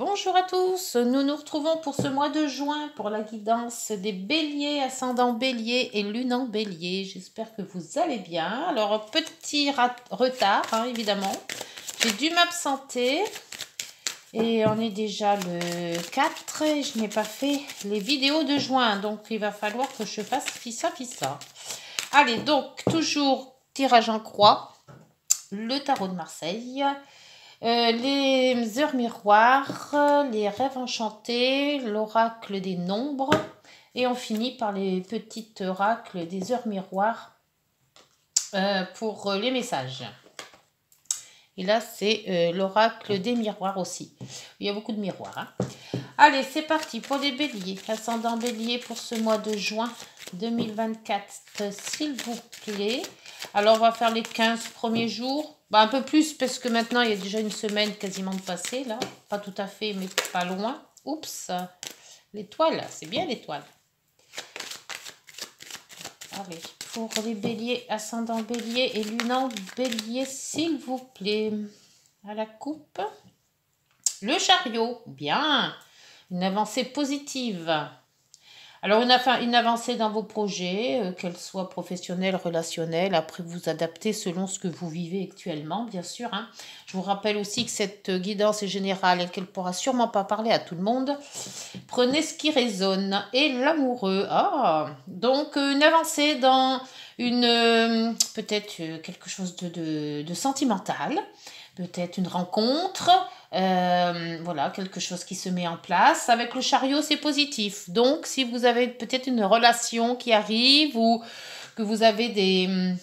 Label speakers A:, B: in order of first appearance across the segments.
A: Bonjour à tous, nous nous retrouvons pour ce mois de juin pour la guidance des béliers, ascendant bélier et lune en bélier. J'espère que vous allez bien. Alors, petit retard, hein, évidemment. J'ai dû m'absenter et on est déjà le 4 et je n'ai pas fait les vidéos de juin. Donc, il va falloir que je fasse fissa. Allez, donc, toujours tirage en croix, le tarot de Marseille. Les heures miroirs, les rêves enchantés, l'oracle des nombres et on finit par les petites oracles des heures miroirs pour les messages. Et là, c'est l'oracle des miroirs aussi. Il y a beaucoup de miroirs. Hein. Allez, c'est parti pour les béliers. Ascendant bélier pour ce mois de juin 2024, s'il vous plaît. Alors, on va faire les 15 premiers jours. Un peu plus parce que maintenant, il y a déjà une semaine quasiment de passé, là. Pas tout à fait, mais pas loin. Oups, l'étoile, c'est bien l'étoile. Allez, pour les béliers, ascendant bélier et lunant bélier, s'il vous plaît. À la coupe. Le chariot, bien. Une avancée positive. Alors, une avancée dans vos projets, qu'elle soit professionnelle, relationnelle. Après, vous adaptez selon ce que vous vivez actuellement, bien sûr. Hein. Je vous rappelle aussi que cette guidance est générale et qu'elle ne pourra sûrement pas parler à tout le monde. Prenez ce qui résonne. Et l'amoureux. Donc, une avancée dans peut-être quelque chose de sentimental. Peut-être une rencontre. Voilà, quelque chose qui se met en place. Avec le chariot, c'est positif. Donc, si vous avez peut-être une relation qui arrive ou que vous avez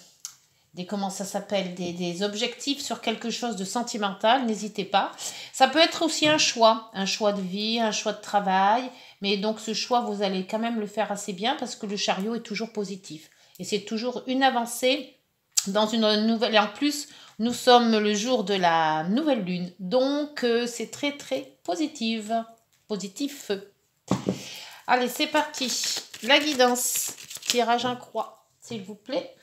A: comment ça s'appelle, des objectifs sur quelque chose de sentimental, n'hésitez pas. Ça peut être aussi un choix de vie, un choix de travail. Mais donc, ce choix, vous allez quand même le faire assez bien parce que le chariot est toujours positif. Et c'est toujours une avancée dans une nouvelle... Et en plus... Nous sommes le jour de la nouvelle lune, donc c'est très très positif. Allez, c'est parti. La guidance, tirage en croix, s'il vous plaît.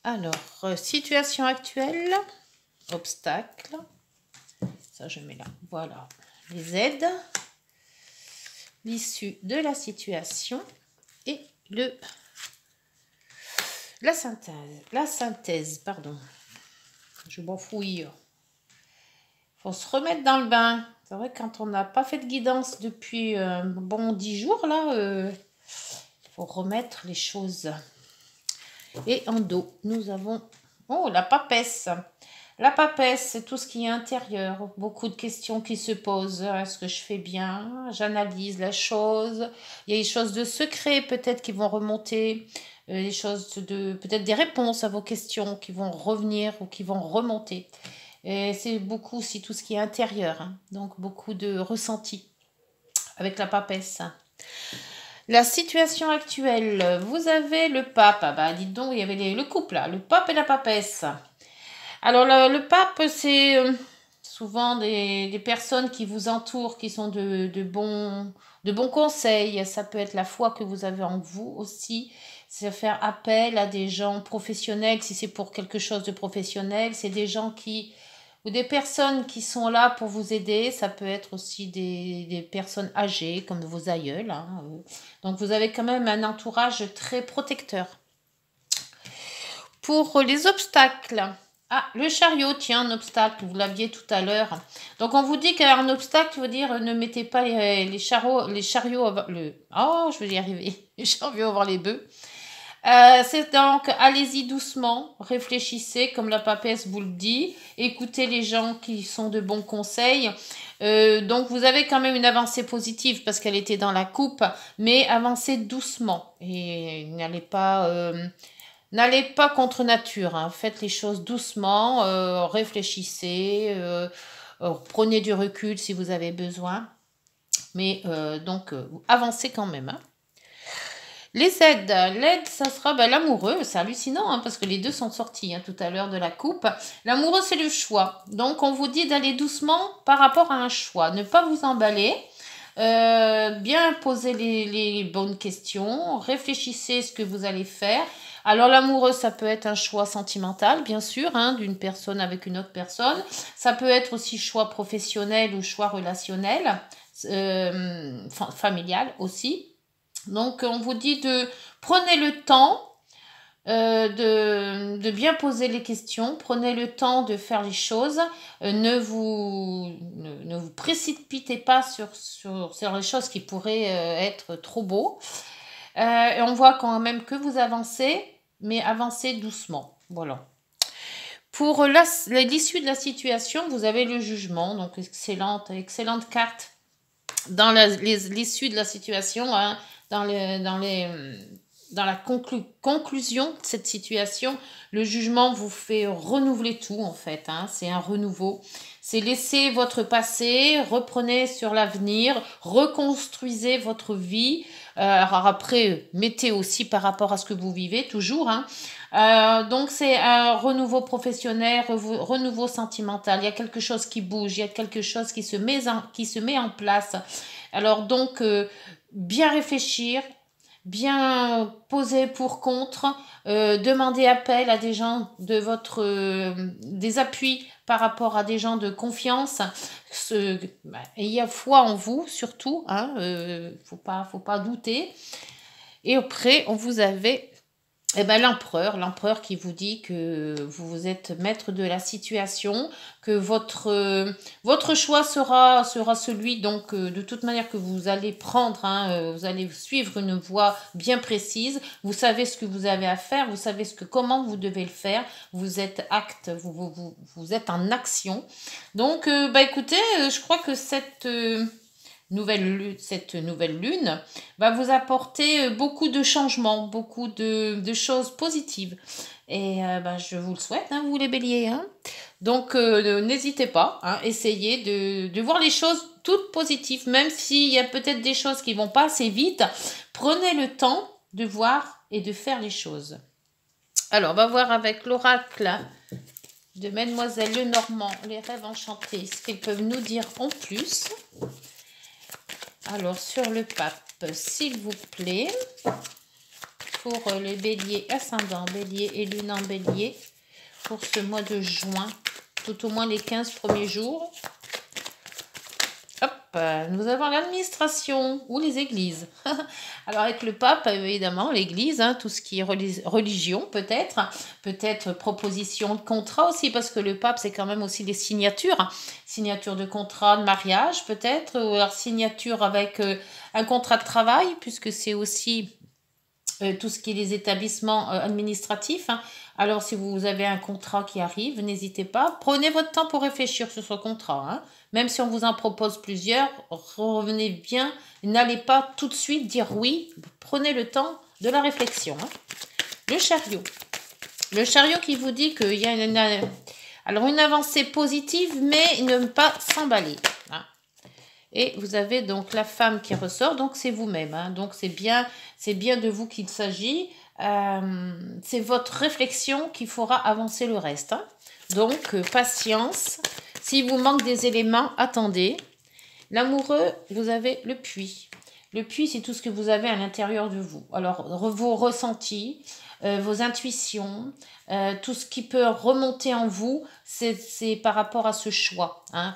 A: Alors, situation actuelle, obstacle. Ça, je mets là. Voilà, les aides, l'issue de la situation et la synthèse, pardon. Je m'enfouille. Il faut se remettre dans le bain. C'est vrai que quand on n'a pas fait de guidance depuis 10 jours, là, il faut remettre les choses. Et en dos, nous avons... Oh, la papesse. La papesse, c'est tout ce qui est intérieur. Beaucoup de questions qui se posent. Est-ce que je fais bien? J'analyse la chose. Il y a des choses de secret peut-être qui vont remonter. Des choses peut-être des réponses à vos questions qui vont revenir ou qui vont remonter. Et c'est beaucoup aussi tout ce qui est intérieur. Hein. Donc beaucoup de ressenti avec la papesse. La situation actuelle, vous avez le pape. Dites donc, il y avait le couple là, le pape et la papesse. Alors, le pape, c'est souvent des personnes qui vous entourent, qui sont de bons conseils. Ça peut être la foi que vous avez en vous aussi. C'est faire appel à des gens professionnels, si c'est pour quelque chose de professionnel. C'est des gens ou des personnes qui sont là pour vous aider. Ça peut être aussi des personnes âgées, comme vos aïeuls. Hein. Donc, vous avez quand même un entourage très protecteur. Pour les obstacles... le chariot, tiens, un obstacle, vous l'aviez tout à l'heure. Donc, on vous dit qu'un obstacle veut dire ne mettez pas les chariots je vais y arriver. Les chariots avant les bœufs. C'est donc, allez-y doucement, réfléchissez, comme la papesse vous le dit. Écoutez les gens qui sont de bons conseils. Donc, vous avez quand même une avancée positive parce qu'elle était dans la coupe, mais avancez doucement. Et n'allez pas contre nature, hein. Faites les choses doucement, réfléchissez, prenez du recul si vous avez besoin, mais donc avancez quand même. Hein. Les aides, l'aide, ça sera l'amoureux, c'est hallucinant hein, parce que les deux sont sortis hein, tout à l'heure de la coupe. L'amoureux, c'est le choix, donc on vous dit d'aller doucement par rapport à un choix, ne pas vous emballer. Bien poser les bonnes questions, réfléchissez ce que vous allez faire. Alors l'amoureux, ça peut être un choix sentimental, bien sûr, hein, d'une personne avec une autre personne. Ça peut être aussi choix professionnel ou choix relationnel, familial aussi. Donc on vous dit de prenez le temps de bien poser les questions, prenez le temps de faire les choses, ne vous précipitez pas sur les choses qui pourraient être trop beaux. Et on voit quand même que vous avancez, mais avancez doucement. Voilà. Pour l'issue de la situation, vous avez le jugement, donc excellente carte dans l'issue de la situation, hein, dans la conclusion de cette situation. Le jugement vous fait renouveler tout en fait, hein, c'est un renouveau. C'est laisser votre passé, reprenez sur l'avenir, reconstruisez votre vie. Alors après, mettez aussi par rapport à ce que vous vivez, toujours. Hein. Donc c'est un renouveau professionnel, renouveau sentimental. Il y a quelque chose qui bouge, il y a quelque chose qui se met en place. Alors donc, bien réfléchir, bien poser pour contre, demander appel à des gens de des appuis par rapport à des gens de confiance. Ayez foi en vous surtout, hein, faut pas douter. Et après, vous avez l'empereur qui vous dit que vous êtes maître de la situation, que votre choix sera celui donc de toute manière que vous allez prendre, hein, vous allez suivre une voie bien précise, vous savez ce que vous avez à faire, vous savez comment vous devez le faire, vous êtes vous êtes en action. Donc écoutez, je crois que cette nouvelle lune va vous apporter beaucoup de changements, beaucoup de choses positives. Et je vous le souhaite, hein, vous les béliers. Hein. Donc n'hésitez pas, hein, essayez de voir les choses toutes positives, même s'il y a peut-être des choses qui vont pas assez vite. Prenez le temps de voir et de faire les choses. Alors, on va voir avec l'oracle de Mademoiselle Lenormand, les rêves enchantés, ce qu'ils peuvent nous dire en plus. Alors, sur le pape, s'il vous plaît, pour les béliers, ascendant bélier et lune en bélier, pour ce mois de juin, tout au moins les 15 premiers jours. Hop, nous avons l'administration ou les églises. Alors, avec le pape, évidemment, l'église, hein, tout ce qui est religion, peut-être proposition de contrat aussi, parce que le pape, c'est quand même aussi des signatures. Signature de contrat de mariage, peut-être, ou alors signature avec un contrat de travail, puisque c'est aussi tout ce qui est les établissements administratifs. Hein. Alors, si vous avez un contrat qui arrive, n'hésitez pas. Prenez votre temps pour réfléchir sur ce contrat. Hein. Même si on vous en propose plusieurs, revenez bien. N'allez pas tout de suite dire oui. Prenez le temps de la réflexion. Hein. Le chariot. Le chariot qui vous dit qu'il y a une avancée positive, mais ne pas s'emballer. Hein. Et vous avez donc la femme qui ressort, donc c'est vous-même. Hein. Donc c'est bien de vous qu'il s'agit. C'est votre réflexion qui fera avancer le reste. Hein. Donc patience. S'il vous manque des éléments, attendez. L'amoureux, vous avez le puits. Le puits, c'est tout ce que vous avez à l'intérieur de vous. Alors vos ressentis, vos intuitions, tout ce qui peut remonter en vous, c'est par rapport à ce choix. Hein.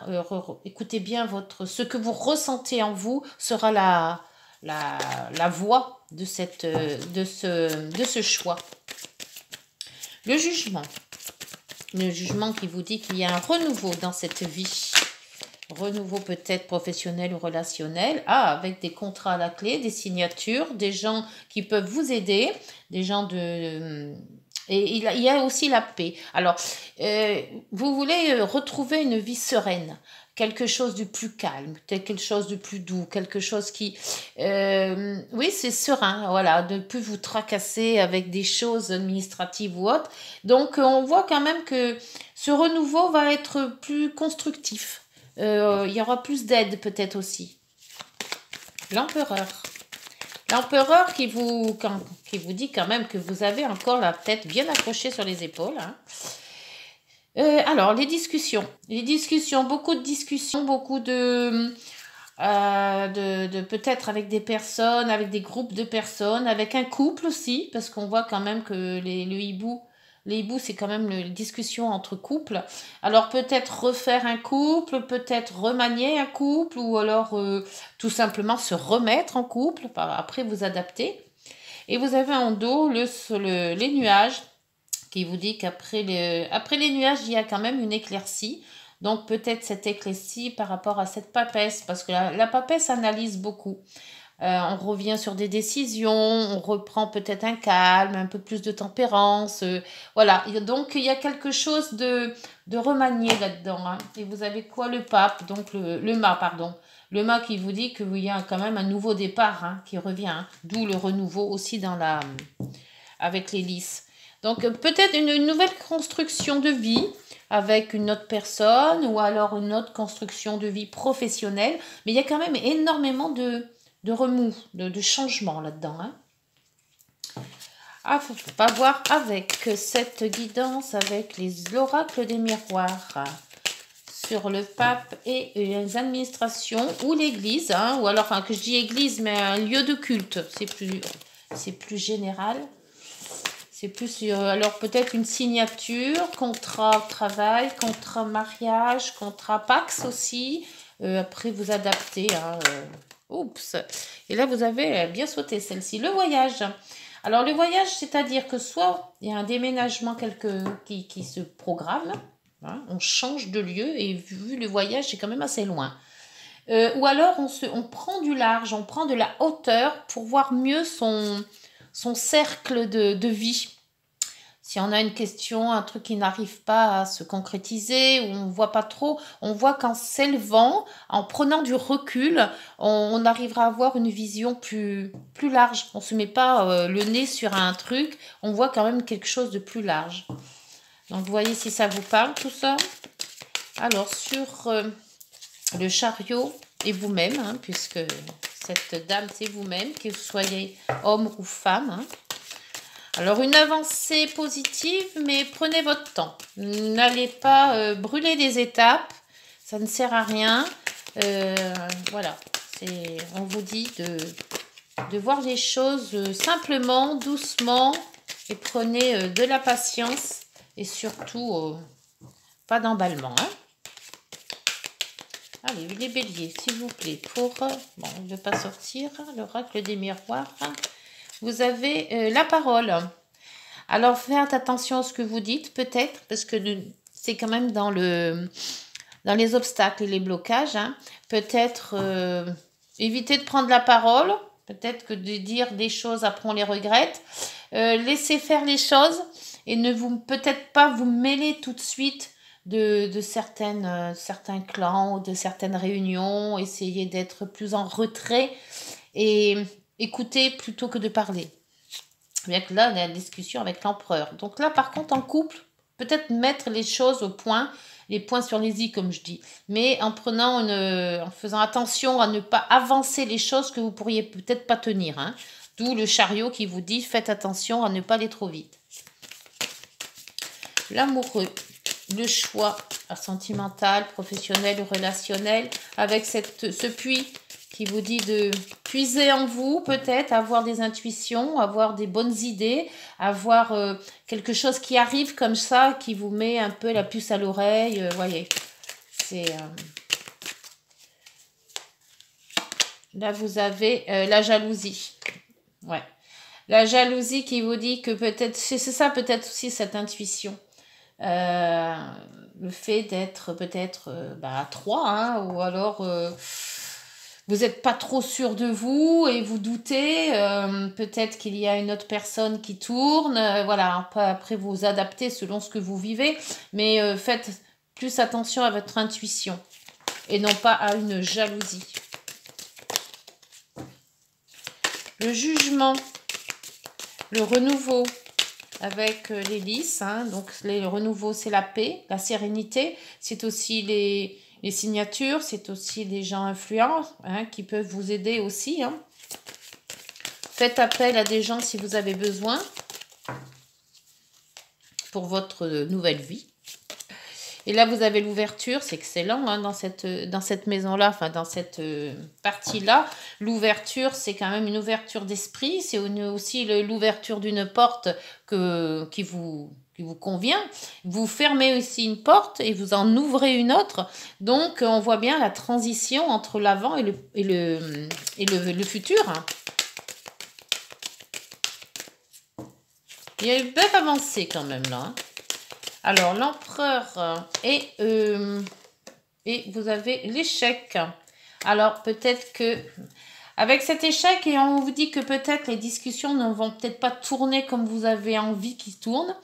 A: Écoutez bien, ce que vous ressentez en vous sera la voie de ce choix. Le jugement. Le jugement qui vous dit qu'il y a un renouveau dans cette vie. Renouveau peut-être professionnel ou relationnel. Avec des contrats à la clé, des signatures, des gens qui peuvent vous aider, des gens de... Et il y a aussi la paix. Alors, vous voulez retrouver une vie sereine, quelque chose de plus calme, quelque chose de plus doux, quelque chose qui... oui, c'est serein, voilà, de ne plus vous tracasser avec des choses administratives ou autres. Donc, on voit quand même que ce renouveau va être plus constructif. Il y aura plus d'aide peut-être aussi. L'empereur. L'empereur qui vous dit quand même que vous avez encore la tête bien accrochée sur les épaules. Hein. Alors, les discussions. Beaucoup de discussions, beaucoup de... peut-être avec des personnes, avec des groupes de personnes, avec un couple aussi, parce qu'on voit quand même que les hiboux, c'est quand même une discussion entre couples. Alors peut-être refaire un couple, peut-être remanier un couple, ou alors tout simplement se remettre en couple, après vous adapter. Et vous avez en dos les nuages, qui vous dit après les nuages, il y a quand même une éclaircie. Donc peut-être cette éclaircie par rapport à cette papesse, parce que la papesse analyse beaucoup. On revient sur des décisions, on reprend peut-être un calme, un peu plus de tempérance. Voilà, donc il y a quelque chose de remanié là-dedans. Hein. Et vous avez quoi? Le pape, donc le mât, pardon. Le mât qui vous dit qu'il y a quand même un nouveau départ hein, qui revient. Hein. D'où le renouveau aussi avec les lys. Donc peut-être une nouvelle construction de vie avec une autre personne ou alors une autre construction de vie professionnelle. Mais il y a quand même énormément de remous, de changements là-dedans. Hein. Ah, faut pas voir avec cette guidance, avec l'oracle des miroirs sur le pape et les administrations ou l'église, hein, ou alors, enfin, que je dis église, mais un lieu de culte, c'est plus général. C'est plus, alors peut-être une signature, contrat travail, contrat mariage, contrat Pax aussi. Après, vous adaptez. Hein, oups. Et là, vous avez bien sauté celle-ci. Le voyage. Alors, le voyage, c'est-à-dire que soit il y a un déménagement qui se programme. Hein, on change de lieu et vu le voyage, c'est quand même assez loin. Ou alors, on prend du large, on prend de la hauteur pour voir mieux son cercle de vie. Si on a une question, un truc qui n'arrive pas à se concrétiser, ou on ne voit pas trop, on voit qu'en s'élevant, en prenant du recul, on arrivera à avoir une vision plus large. On ne se met pas le nez sur un truc, on voit quand même quelque chose de plus large. Donc, vous voyez si ça vous parle, tout ça. Alors, sur le chariot et vous-même, hein, puisque cette dame, c'est vous-même, que vous soyez homme ou femme. Hein. Alors, une avancée positive, mais prenez votre temps. N'allez pas brûler des étapes, ça ne sert à rien. Voilà, on vous dit de voir les choses simplement, doucement, et prenez de la patience, et surtout, pas d'emballement. Hein. Allez, les béliers, s'il vous plaît, bon, on ne veut pas sortir, l'oracle des miroirs. Vous avez la parole. Alors, faites attention à ce que vous dites, peut-être, parce que c'est quand même dans les obstacles et les blocages. Hein. Peut-être éviter de prendre la parole. Peut-être que de dire des choses, après on les regrette. Laissez faire les choses et peut-être pas vous mêler tout de suite de certains clans ou de certaines réunions. Essayez d'être plus en retrait et écouter plutôt que de parler. Bien que là, on a la discussion avec l'empereur. Donc là, par contre, en couple, peut-être mettre les choses au point, les points sur les i, comme je dis. Mais en faisant attention à ne pas avancer les choses que vous pourriez peut-être pas tenir. Hein. D'où le chariot qui vous dit, faites attention à ne pas aller trop vite. L'amoureux, le choix sentimental, professionnel ou relationnel, avec ce puits qui vous dit de puiser en vous, peut-être, avoir des intuitions, avoir des bonnes idées, avoir quelque chose qui arrive comme ça, qui vous met un peu la puce à l'oreille, voyez. Là, vous avez la jalousie. Ouais. La jalousie qui vous dit que peut-être, c'est ça peut-être aussi cette intuition. Le fait d'être peut-être à 3, hein, ou alors vous n'êtes pas trop sûr de vous et vous doutez, peut-être qu'il y a une autre personne qui tourne, voilà, après vous adaptez selon ce que vous vivez, mais faites plus attention à votre intuition et non pas à une jalousie. Le jugement, le renouveau avec les lys, hein, donc le renouveau c'est la paix, la sérénité, c'est aussi les signatures, c'est aussi les gens influents hein, qui peuvent vous aider aussi. Hein. Faites appel à des gens si vous avez besoin pour votre nouvelle vie. Et là, vous avez l'ouverture, c'est excellent hein, dans cette maison-là, enfin dans cette partie-là. L'ouverture, c'est quand même une ouverture d'esprit, c'est aussi l'ouverture d'une porte qui vous convient. Vous fermez aussi une porte et vous en ouvrez une autre. Donc, on voit bien la transition entre l'avant et le futur. Il y a une belle avancée quand même là. Hein. Alors, l'empereur et vous avez l'échec. Alors, peut-être que avec cet échec, et on vous dit que peut-être les discussions ne vont peut-être pas tourner comme vous avez envie qu'ils tournent.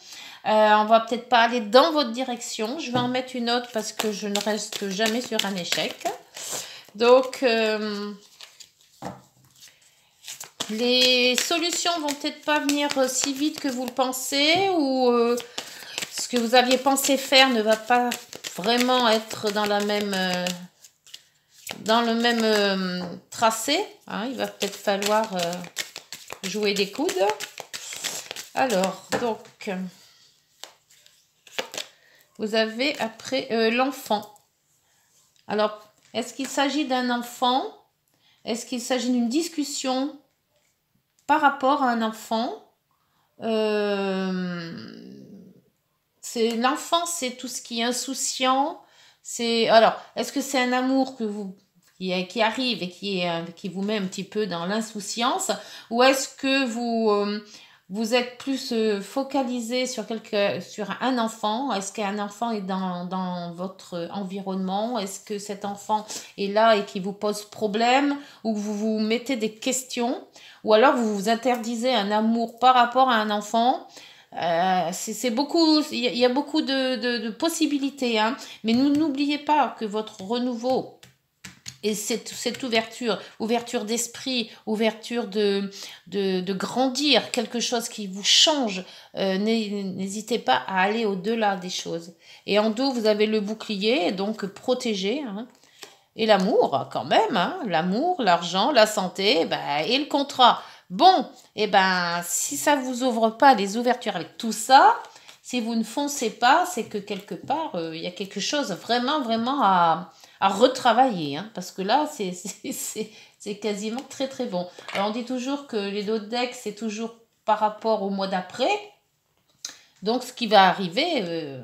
A: On va peut-être pas aller dans votre direction. Je vais en mettre une autre parce que je ne reste jamais sur un échec. Donc, les solutions vont peut-être pas venir si vite que vous le pensez ou ce que vous aviez pensé faire ne va pas vraiment être dans le même tracé. Hein, il va peut-être falloir jouer des coudes. Alors, donc, vous avez après l'enfant. Alors, est-ce qu'il s'agit d'un enfant? Est-ce qu'il s'agit d'une discussion par rapport à un enfant? L'enfant, c'est tout ce qui est insouciant. Alors, est-ce que c'est un amour qui arrive et qui vous met un petit peu dans l'insouciance, ou est-ce que vous êtes plus focalisé sur un enfant? Est-ce qu'un enfant est dans votre environnement? Est-ce que cet enfant est là et qui vous pose problème, ou vous vous mettez des questions, ou alors vous vous interdisez un amour par rapport à un enfant? C'est beaucoup, il y a beaucoup de possibilités, hein. Mais n'oubliez pas que votre renouveau et cette ouverture d'esprit, ouverture de grandir, quelque chose qui vous change, n'hésitez pas à aller au-delà des choses. Et en dos, vous avez le bouclier, donc protégé, hein. Et l'amour, quand même, hein. L'amour, l'argent, la santé, et le contrat. Bon, si ça ne vous ouvre pas les ouvertures avec tout ça, si vous ne foncez pas, c'est que quelque part, il y a quelque chose vraiment, vraiment à retravailler. Hein, parce que là, c'est quasiment très, très bon. Alors, on dit toujours que les dos de deck, c'est toujours par rapport au mois d'après. Donc, ce qui va arriver,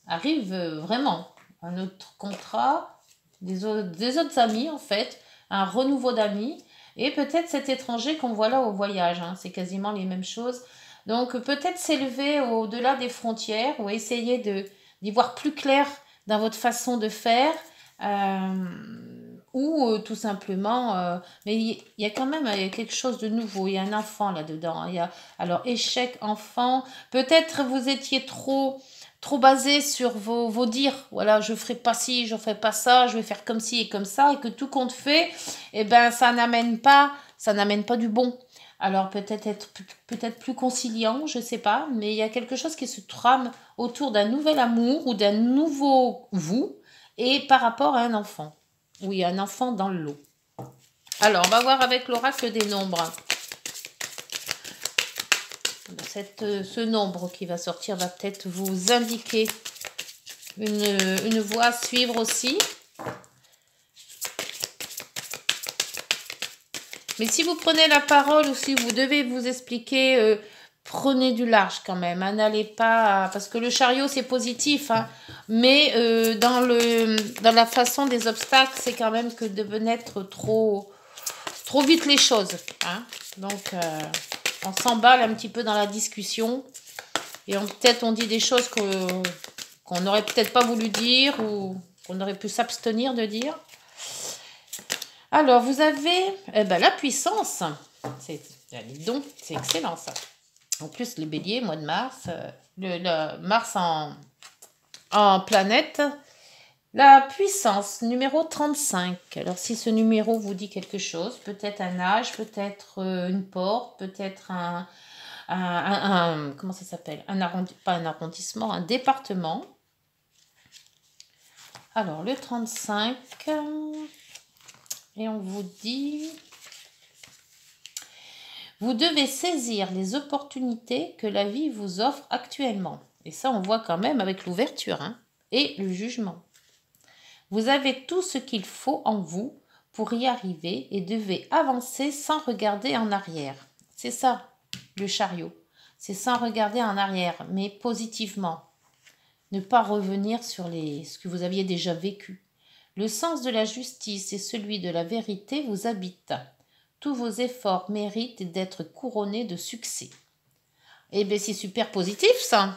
A: arrive vraiment. Un autre contrat, des autres amis, en fait, un renouveau d'amis. Et peut-être cet étranger qu'on voit là au voyage, hein, c'est quasiment les mêmes choses. Donc peut-être s'élever au-delà des frontières ou essayer d'y voir plus clair dans votre façon de faire ou tout simplement... mais il y a quand même quelque chose de nouveau, il y a un enfant là-dedans. Alors échec, enfant, peut-être vous étiez trop basé sur vos dires. Voilà, je ferai pas ci, je ferai pas ça, je vais faire comme ci et comme ça, et que tout compte fait, ça n'amène pas du bon. Alors peut-être plus conciliant, je sais pas, mais il y a quelque chose qui se trame autour d'un nouvel amour ou d'un nouveau vous, et par rapport à un enfant. Oui, un enfant dans le lot. Alors, on va voir avec l'oracle des nombres. Ce nombre qui va sortir va peut-être vous indiquer une voie à suivre aussi. Mais si vous prenez la parole ou si vous devez vous expliquer, prenez du large quand même. Hein, n'allez pas... parce que le chariot, c'est positif. Hein, mais dans la façon des obstacles, c'est quand même que de mettre trop vite les choses. Hein, donc... on s'emballe un petit peu dans la discussion et peut-être on dit des choses qu'on n'aurait peut-être pas voulu dire ou qu'on aurait pu s'abstenir de dire. Alors, vous avez la puissance. C'est excellent ça. En plus, les béliers, mois de mars, le Mars en planète. La puissance, numéro 35. Alors, si ce numéro vous dit quelque chose, peut-être un âge, peut-être une porte, peut-être comment ça s'appelle? Pas un arrondissement, un département. Alors, le 35, et on vous dit... Vous devez saisir les opportunités que la vie vous offre actuellement. Et ça, on voit quand même avec l'ouverture, hein. et le jugement. Vous avez tout ce qu'il faut en vous pour y arriver et devez avancer sans regarder en arrière. C'est ça, le chariot. C'est sans regarder en arrière, mais positivement. Ne pas revenir sur ce que vous aviez déjà vécu. Le sens de la justice et celui de la vérité vous habitent. Tous vos efforts méritent d'être couronnés de succès. Eh bien, c'est super positif, ça.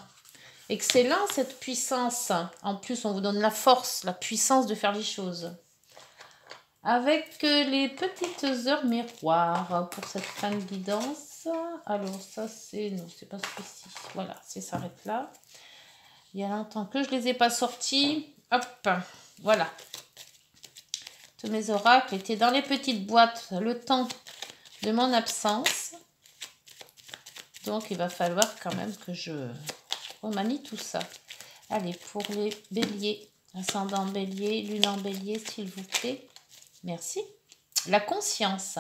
A: Excellent, cette puissance. En plus, on vous donne la force, la puissance de faire les choses. Avec les petites heures miroirs pour cette fin de guidance. Alors, ça, c'est... Non, c'est pas celui-ci. Voilà, ça s'arrête là. Il y a longtemps que je ne les ai pas sortis. Hop, voilà. Tous mes oracles étaient dans les petites boîtes le temps de mon absence. Donc, il va falloir quand même que je remanie tout ça. Allez, pour les béliers, ascendant bélier, lune en bélier, s'il vous plaît. Merci. La conscience.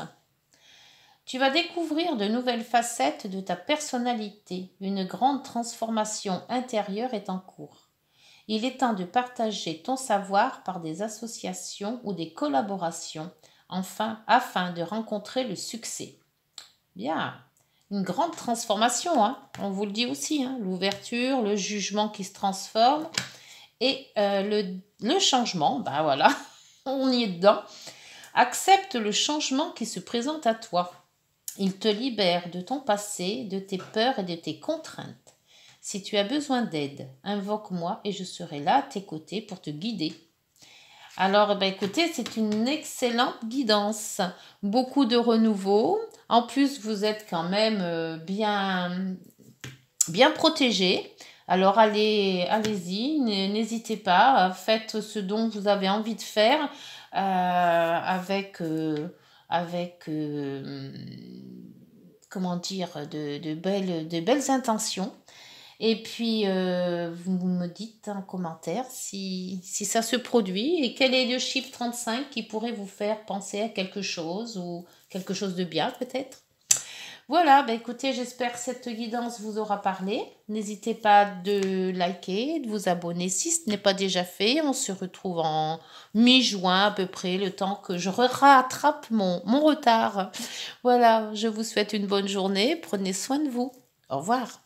A: Tu vas découvrir de nouvelles facettes de ta personnalité. Une grande transformation intérieure est en cours. Il est temps de partager ton savoir par des associations ou des collaborations, afin de rencontrer le succès. Bien, une grande transformation, hein. On vous le dit aussi, hein. L'ouverture, le jugement qui se transforme et le changement, ben voilà, on y est dedans. Accepte le changement qui se présente à toi. Il te libère de ton passé, de tes peurs et de tes contraintes. Si tu as besoin d'aide, invoque-moi et je serai là à tes côtés pour te guider. Alors, écoutez, c'est une excellente guidance. Beaucoup de renouveau. En plus, vous êtes quand même bien protégé. Alors, allez-y, n'hésitez pas. Faites ce dont vous avez envie de faire avec comment dire, de belles intentions. Et puis, vous me dites en commentaire si ça se produit et quel est le chiffre 35 qui pourrait vous faire penser à quelque chose ou quelque chose de bien peut-être. Voilà, écoutez, j'espère que cette guidance vous aura parlé. N'hésitez pas de liker, de vous abonner si ce n'est pas déjà fait. On se retrouve en mi-juin à peu près, le temps que je rattrape mon retard. Voilà, je vous souhaite une bonne journée. Prenez soin de vous. Au revoir.